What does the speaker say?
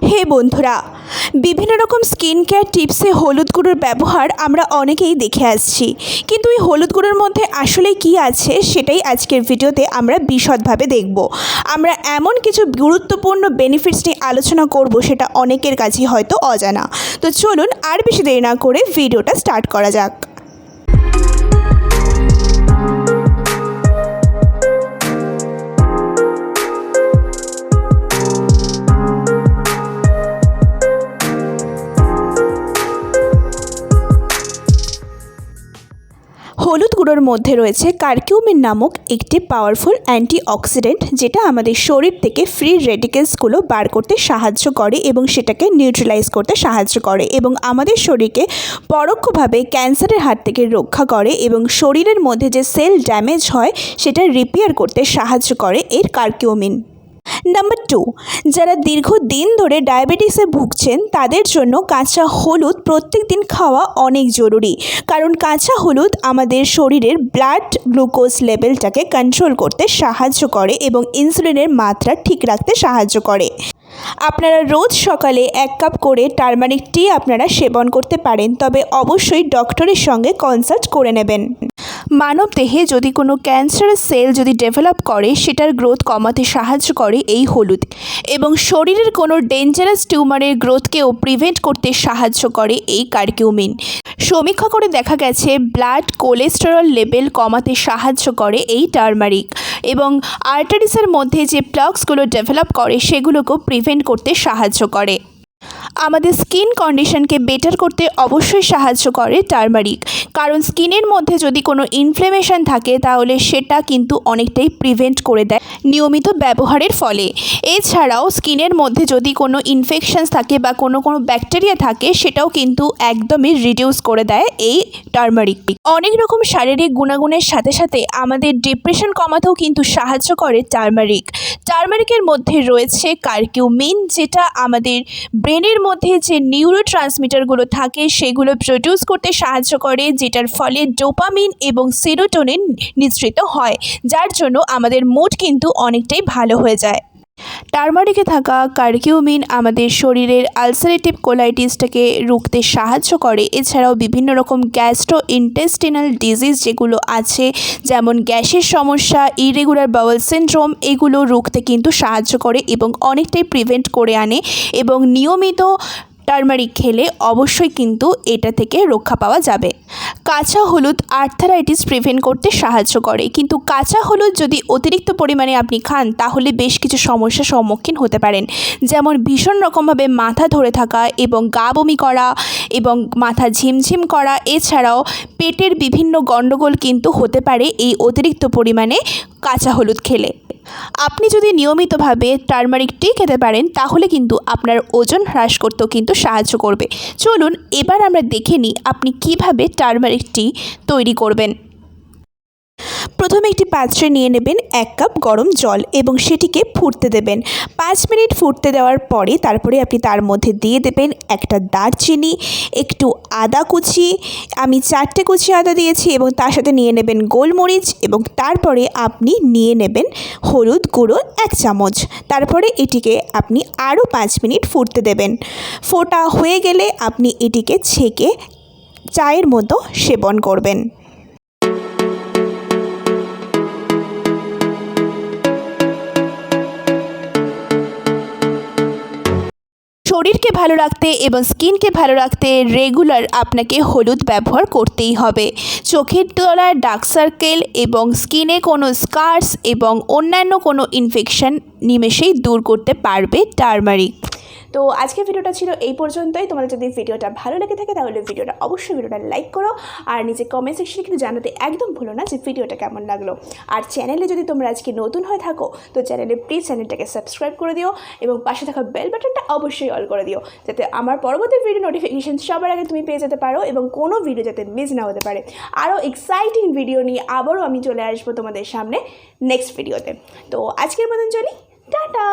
হে বন্ধুরা, বিভিন্ন রকম স্কিন কেয়ার টিপসে হলুদ গুঁড়োর ব্যবহার আমরা অনেকেই দেখে আসছি, কিন্তু এই হলুদ গুঁড়োর মধ্যে আসলে কি আছে সেটাই আজকের ভিডিওতে আমরা বিশদভাবে দেখব। আমরা এমন কিছু গুরুত্বপূর্ণ বেনিফিটস নিয়ে আলোচনা করব সেটা অনেকের কাছেই হয়তো অজানা। তো চলুন আর বেশি দেরি না করে ভিডিওটা স্টার্ট করা যাক। হলুদ গুঁড়োর মধ্যে রয়েছে কারকিউমিন নামক একটি পাওয়ারফুল অ্যান্টিঅক্সিডেন্ট, যেটা আমাদের শরীর থেকে ফ্রি রেডিকেলসগুলো বার করতে সাহায্য করে এবং সেটাকে নিউট্রালাইজ করতে সাহায্য করে এবং আমাদের শরীরকে পরোক্ষভাবে ক্যান্সারের হাত থেকে রক্ষা করে এবং শরীরের মধ্যে যে সেল ড্যামেজ হয় সেটা রিপেয়ার করতে সাহায্য করে এর কারকিউমিন। নাম্বার 2, যারা দীর্ঘদিন ধরে ডায়াবেটিসে ভুগছেন তাদের জন্য কাঁচা হলুদ প্রত্যেক দিন খাওয়া অনেক জরুরি, কারণ কাঁচা হলুদ আমাদের শরীরের ব্লাড গ্লুকোজ লেভেলটাকে কন্ট্রোল করতে সাহায্য করে এবং ইনসুলিনের মাত্রা ঠিক রাখতে সাহায্য করে। আপনারা রোজ সকালে 1 কাপ করে টারমারিক টি আপনারা সেবন করতে পারেন, তবে অবশ্যই ডক্টরের সঙ্গে কনসাল্ট করে নেবেন। মানব দেহে যদি কোনো ক্যান্সারের সেল যদি ডেভেলপ করে সেটার গ্রোথ কমাতে সাহায্য করে এই হলুদ, এবং শরীরের কোনো ডেঞ্জারাস টিউমারের গ্রোথকেও প্রিভেন্ট করতে সাহায্য করে এই কারকিউমিন। সমীক্ষা করে দেখা গেছে ব্লাড কোলেস্টেরল লেভেল কমাতে সাহায্য করে এই টারমারিক, এবং আর্টারিসের মধ্যে যে প্লাগসগুলো ডেভেলপ করে সেগুলোকেও প্রিভেন্ট করতে সাহায্য করে। আমাদের স্কিন কন্ডিশনকে বেটার করতে অবশ্যই সাহায্য করে টারমারিক, কারণ স্কিনের মধ্যে যদি কোনো ইনফ্লেমেশন থাকে তাহলে সেটা কিন্তু অনেকটাই প্রিভেন্ট করে দেয় নিয়মিত ব্যবহারের ফলে। এছাড়াও স্কিনের মধ্যে যদি কোনো ইনফেকশনস থাকে বা কোনো ব্যাকটেরিয়া থাকে সেটাও কিন্তু একদমই রিডিউস করে দেয় এই টারমারিক। অনেক রকম শারীরিক গুণাগুণের সাথে সাথে আমাদের ডিপ্রেশন কমাতেও কিন্তু সাহায্য করে টারমারিক। টারমারিকের মধ্যে রয়েছে কারকিউমিন, যেটা আমাদের ব্রেনের মধ্যে যে নিউরো ট্রান্সমিটারগুলো থাকে সেগুলো প্রডিউস করতে সাহায্য করে, যেটার ফলে ডোপামিন এবং সেরোটোনিন নিঃসৃত হয়, যার জন্য আমাদের মুড কিন্তু অনেকটাই ভালো হয়ে যায়। টারমারিকে থাকা কারকিউমিন আমাদের শরীরের আলসারেটিভ কোলাইটিসটাকে রুখতে সাহায্য করে। এছাড়াও বিভিন্ন রকম গ্যাস্ট্রো ইন্টেস্টিনাল ডিজিজ যেগুলো আছে, যেমন গ্যাসের সমস্যা, ইরেগুলার বাওয়েল সিনড্রোম, এগুলো রুখতে কিন্তু সাহায্য করে এবং অনেকটাই প্রিভেন্ট করে আনে, এবং নিয়মিত টারমারিক খেলে অবশ্যই কিন্তু এটা থেকে রক্ষা পাওয়া যাবে। কাঁচা হলুদ আর্থারাইটিস প্রিভেন্ট করতে সাহায্য করে, কিন্তু কাঁচা হলুদ যদি অতিরিক্ত পরিমাণে আপনি খান তাহলে বেশ কিছু সমস্যার সম্মুখীন হতে পারেন, যেমন ভীষণ রকমভাবে মাথা ধরে থাকা এবং গা বমি করা এবং মাথা ঝিমঝিম করা। এছাড়াও পেটের বিভিন্ন গণ্ডগোল কিন্তু হতে পারে এই অতিরিক্ত পরিমাণে কাঁচা হলুদ খেলে। আপনি যদি নিয়মিতভাবে টারমারিক টি খেতে পারেন তাহলে কিন্তু আপনার ওজন হ্রাস করতেও কিন্তু সাহায্য করবে। চলুন এবার আমরা দেখে নিই আপনি কিভাবে টারমারিক টি তৈরি করবেন। প্রথমে একটি পাত্রে নিয়ে নেবেন 1 কাপ গরম জল এবং সেটিকে ফুটতে দেবেন। 5 মিনিট ফুটতে দেওয়ার পরে তারপরে আপনি তার মধ্যে দিয়ে দেবেন একটা দারচিনি, একটু আদা কুচি, আমি 4টে কুচি আদা দিয়েছি, এবং তার সাথে নিয়ে নেবেন গোলমরিচ, এবং তারপরে আপনি নিয়ে নেবেন হলুদ গুঁড়ো 1 চামচ। তারপরে এটিকে আপনি আরও 5 মিনিট ফুটতে দেবেন। ফোটা হয়ে গেলে আপনি এটিকে ছেঁকে চায়ের মতো সেবন করবেন। শরীরকে ভালো রাখতে এবং স্কিনকে ভালো রাখতে রেগুলার আপনাকে হলুদ ব্যবহার করতেই হবে। চোখের তলার ডার্ক সার্কেল এবং স্কিনে কোনো স্কার্স এবং অন্যান্য কোনো ইনফেকশন নিমেষেই দূর করতে পারবে টারমারিক। তো আজকের ভিডিওটা ছিল এই পর্যন্তই। তোমাদের যদি ভিডিওটা ভালো লেগে থাকে তাহলে ভিডিওটা লাইক করো, আর নিচে কমেন্ট সেকশনে কিন্তু জানাতে একদম ভুলো না যে ভিডিওটা কেমন লাগলো। আর চ্যানেলে যদি তোমরা আজকে নতুন হয়ে থাকো তো প্লিজ চ্যানেলটাকে সাবস্ক্রাইব করে দিও এবং পাশে থাকা বেল বাটনটা অবশ্যই অল করে দিও, যাতে আমার পরবর্তী ভিডিও নোটিফিকেশন সবার আগে তুমি পেয়ে যেতে পারো এবং কোনো ভিডিও যাতে মিস না হতে পারে। আরও এক্সাইটিং ভিডিও নিয়ে আবারও আমি চলে আসবো তোমাদের সামনে নেক্সট ভিডিওতে। তো আজকের মতন চলি, টাটা।